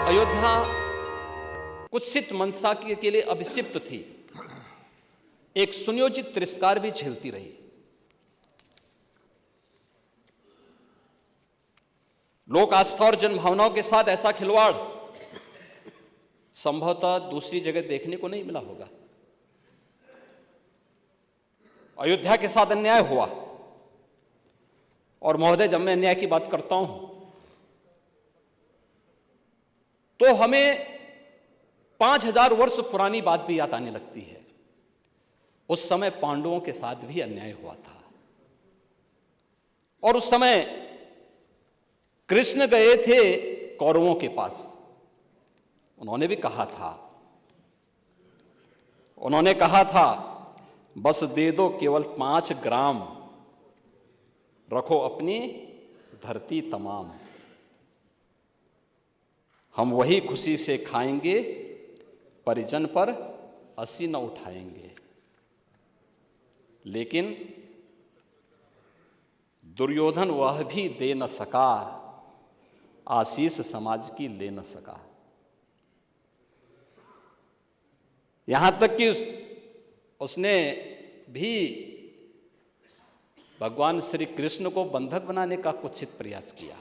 अयोध्या कुत्सित मनसा के लिए अभिषिक्त थी, एक सुनियोजित तिरस्कार भी झेलती रही। लोक आस्था और जनभावनाओं के साथ ऐसा खिलवाड़ संभवतः दूसरी जगह देखने को नहीं मिला होगा। अयोध्या के साथ अन्याय हुआ, और महोदय जब मैं अन्याय की बात करता हूं तो हमें 5000 वर्ष पुरानी बात भी याद आने लगती है। उस समय पांडवों के साथ भी अन्याय हुआ था, और उस समय कृष्ण गए थे कौरवों के पास। उन्होंने भी कहा था बस दे दो केवल 5 ग्राम, रखो अपनी धरती तमाम, हम वही खुशी से खाएंगे, परिजन पर हंसी न उठाएंगे। लेकिन दुर्योधन वह भी दे न सका, आशीष समाज की ले न सका। यहां तक कि उसने भी भगवान श्री कृष्ण को बंधक बनाने का कुत्सित प्रयास किया।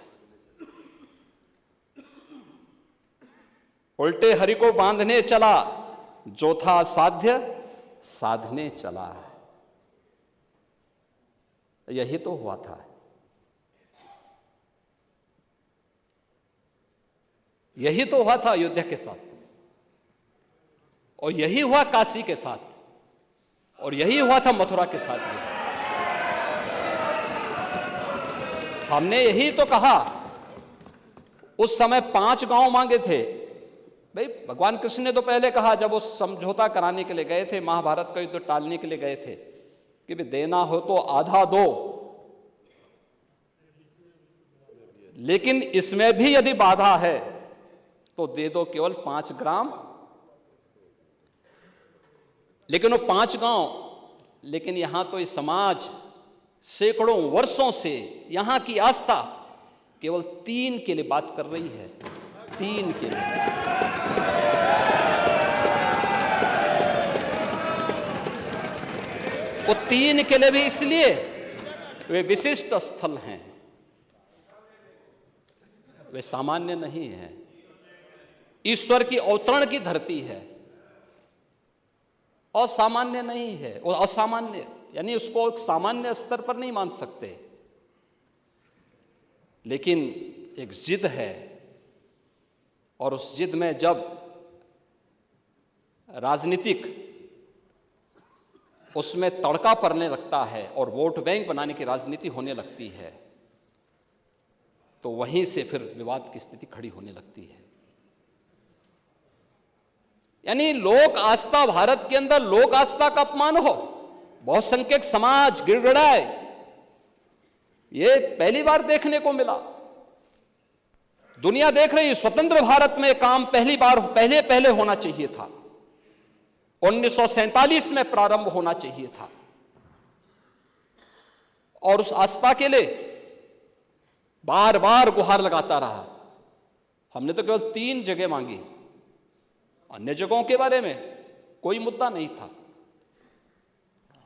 उल्टे हरि को बांधने चला, जो था साध्य साधने चला। यही तो हुआ था। यही तो हुआ था अयोध्या के साथ, और यही हुआ काशी के साथ, और यही हुआ था मथुरा के साथ भी। हमने यही तो कहा, उस समय 5 गांव मांगे थे। भाई भगवान कृष्ण ने तो पहले कहा, जब वो समझौता कराने के लिए गए थे, महाभारत का युद्ध टालने के लिए गए थे, कि भी देना हो तो आधा दो, लेकिन इसमें भी यदि बाधा है तो दे दो केवल 5 ग्राम। लेकिन वो 5 गांव, लेकिन यहां तो इस समाज सैकड़ों वर्षों से यहां की आस्था केवल 3 के लिए बात कर रही है। 3 के लिए। वो 3 के लिए भी इसलिए वे विशिष्ट स्थल हैं, वे सामान्य नहीं हैं। ईश्वर की अवतरण की धरती है, असामान्य नहीं है। वो असामान्य यानी उसको एक सामान्य स्तर पर नहीं मान सकते, लेकिन एक जिद है, और उस जिद में जब राजनीतिक उसमें तड़का पड़ने लगता है और वोट बैंक बनाने की राजनीति होने लगती है, तो वहीं से फिर विवाद की स्थिति खड़ी होने लगती है। यानी लोक आस्था, भारत के अंदर लोक आस्था का अपमान हो, बहुसंख्यक समाज गिड़गिड़ाए, ये पहली बार देखने को मिला। दुनिया देख रही, स्वतंत्र भारत में काम पहले होना चाहिए था। 1947 में प्रारंभ होना चाहिए था, और उस आस्था के लिए बार बार गुहार लगाता रहा। हमने तो केवल 3 जगह मांगी, अन्य जगहों के बारे में कोई मुद्दा नहीं था।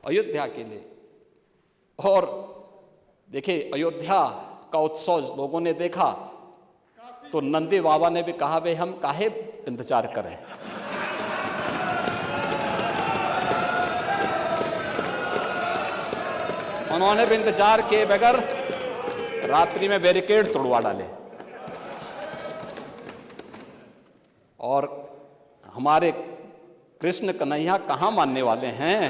अयोध्या के लिए, और देखिए अयोध्या का उत्सव लोगों ने देखा तो नंदी बाबा ने भी कहा, भाई हम काहे इंतजार करें। उन्होंने भी इंतजार किए बगैर रात्रि में बैरिकेड तोड़वा डाले, और हमारे कृष्ण कन्हैया कहां मानने वाले हैं।